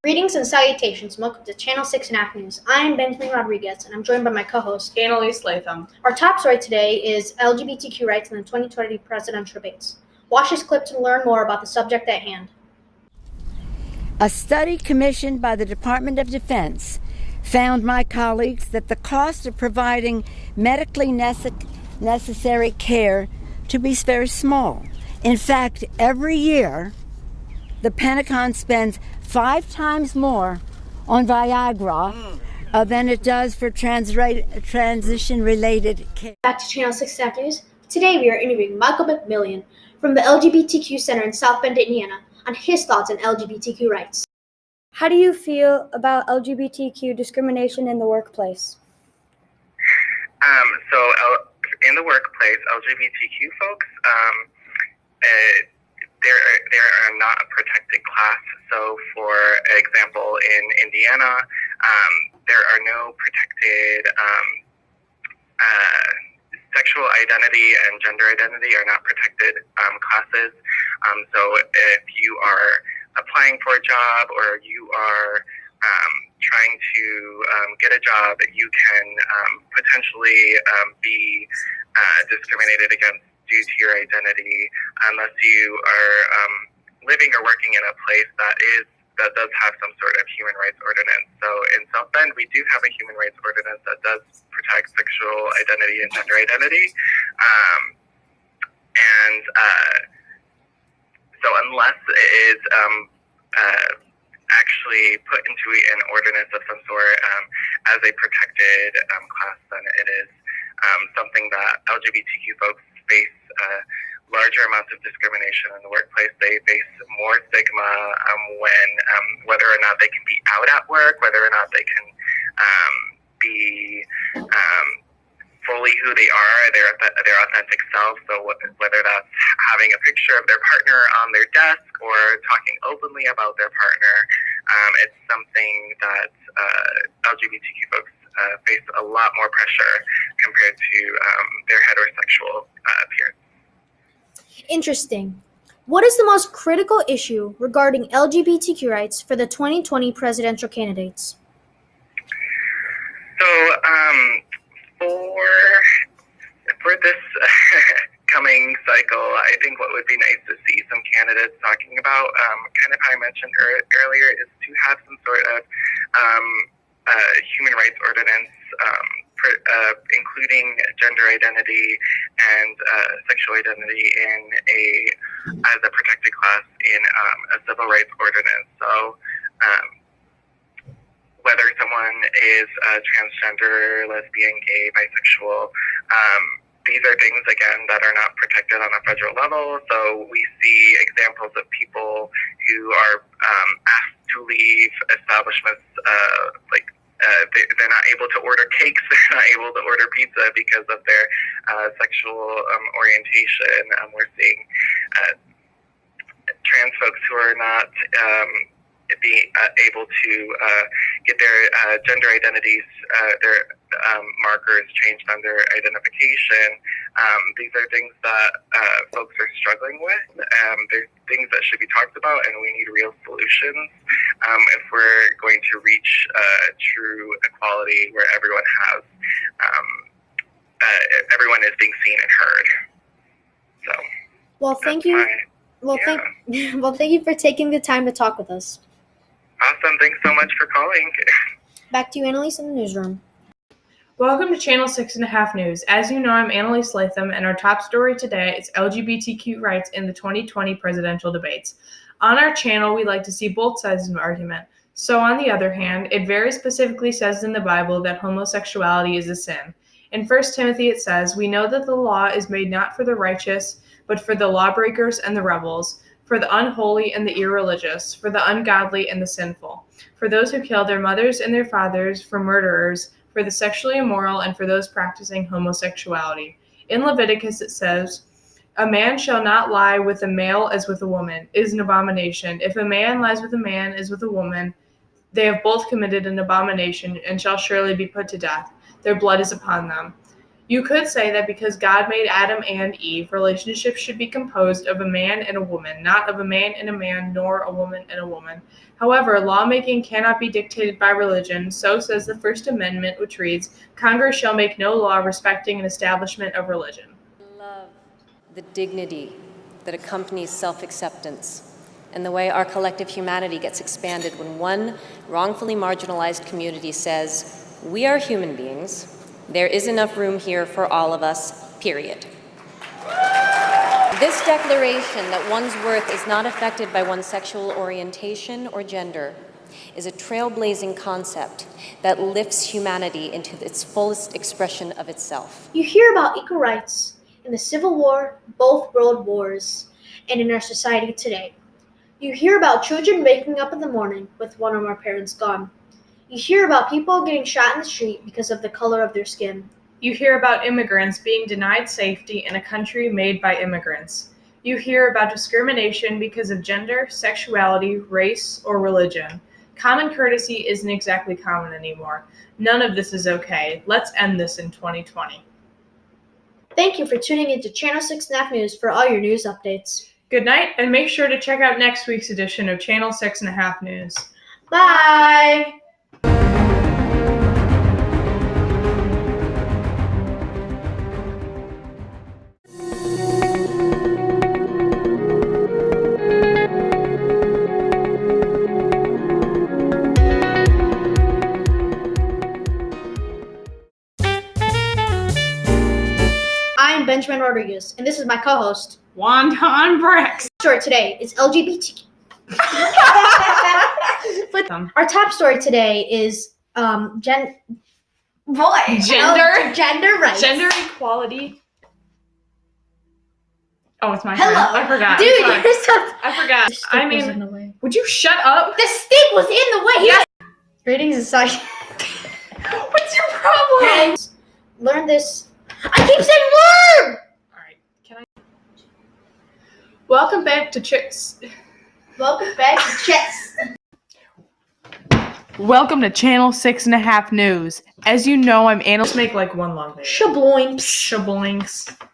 Greetings and salutations, and welcome to Channel 6.5 News. I am Benjamin Rodriguez, and I'm joined by my co-host, Annalise Latham. Our top story today is LGBTQ rights in the 2020 presidential debates. Watch this clip to learn more about the subject at hand. A study commissioned by the Department of Defense found my colleagues that the cost of providing medically necessary care to be very small. In fact, every year, the Pentagon spends 5 times more on Viagra than it does for transition-related care. Back to Channel 6.5 News. Today we are interviewing Michael McMillian from the LGBTQ Center in South Bend, Indiana, on his thoughts on LGBTQ rights. How do you feel about LGBTQ discrimination in the workplace? In the workplace, LGBTQ folks, they are not a protected class. So, for example, in Indiana, there are no protected sexual identity and gender identity are not protected classes. So, if you are applying for a job or you are trying to get a job, you can potentially be discriminated against due to your identity unless you are living or working in a place that does have some sort of human rights ordinance. So in South Bend, we do have a human rights ordinance that does protect sexual identity and gender identity. So unless it is actually put into an ordinance of some sort as a protected class, then it is something that LGBTQ folks face larger amounts of discrimination in the workplace. They face more stigma when whether or not they can be out at work, whether or not they can be fully who they are, their authentic self. So whether that's having a picture of their partner on their desk or talking openly about their partner, it's something that LGBTQ folks face a lot more pressure compared to their heterosexual peers. Interesting. What is the most critical issue regarding LGBTQ rights for the 2020 presidential candidates? So, for this coming cycle, I think what would be nice to see some candidates talking about, kind of how I mentioned earlier, is to have some sort of human rights ordinance, including gender identity and sexual identity as a protected class in a civil rights ordinance. So whether someone is transgender, lesbian, gay, bisexual, these are things, again, that are not protected on a federal level. So we see examples of people who are asked to leave establishments, they're not able to order cakes, they're not able to order pizza because of their sexual orientation. We're seeing trans folks who are not being able to get their gender identities, their markers changed on their identification. These are things that folks are struggling with. They're things that should be talked about, and we need real solutions if we're going to reach true equality where everyone has, everyone is being seen and heard. So, well, thank you. Thank you for taking the time to talk with us. Awesome. Thanks so much for calling. Back to you, Annalise, in the newsroom. Welcome to Channel 6.5 News. As you know, I'm Annalise Latham, and our top story today is LGBTQ rights in the 2020 presidential debates. On our channel, we like to see both sides of an argument. So, on the other hand, it very specifically says in the Bible that homosexuality is a sin. In 1 Timothy, it says, "We know that the law is made not for the righteous, but for the lawbreakers and the rebels, for the unholy and the irreligious, for the ungodly and the sinful, for those who kill their mothers and their fathers, for murderers, for the sexually immoral, and for those practicing homosexuality." In Leviticus it says, "A man shall not lie with a male as with a woman. It is an abomination. If a man lies with a man as with a woman, they have both committed an abomination and shall surely be put to death. Their blood is upon them." You could say that because God made Adam and Eve, relationships should be composed of a man and a woman, not of a man and a man, nor a woman and a woman. However, lawmaking cannot be dictated by religion. So says the First Amendment, which reads, Congress shall make no law respecting an establishment of religion. I love the dignity that accompanies self-acceptance and the way our collective humanity gets expanded when one wrongfully marginalized community says, we are human beings. There is enough room here for all of us, period. This declaration that one's worth is not affected by one's sexual orientation or gender is a trailblazing concept that lifts humanity into its fullest expression of itself. You hear about equal rights in the Civil War, both world wars, and in our society today. You hear about children waking up in the morning with one of our parents gone. You hear about people getting shot in the street because of the color of their skin. You hear about immigrants being denied safety in a country made by immigrants. You hear about discrimination because of gender, sexuality, race, or religion. Common courtesy isn't exactly common anymore. None of this is okay. Let's end this in 2020. Thank you for tuning into Channel 6.5 News for all your news updates. Good night, and make sure to check out next week's edition of Channel 6.5 News. Bye! I'm Benjamin Rodriguez, and this is my co-host. Wonton Brex. Story today is LGBTQ. But our top story today is gender rights. Gender equality. Oh, it's my turn. Hello. I forgot. Dude, Sorry. you're so... I forgot. I mean, would you shut up? The stick was in the way. Yes. Ratings aside. What's your problem? Learn this. I keep saying learn! Alright, can I? Welcome back to Chicks. Welcome back to Chess. Welcome to Channel 6.5 News. As you know, I'm analyst. Make like one long video. Shabloinks. Shaboinks.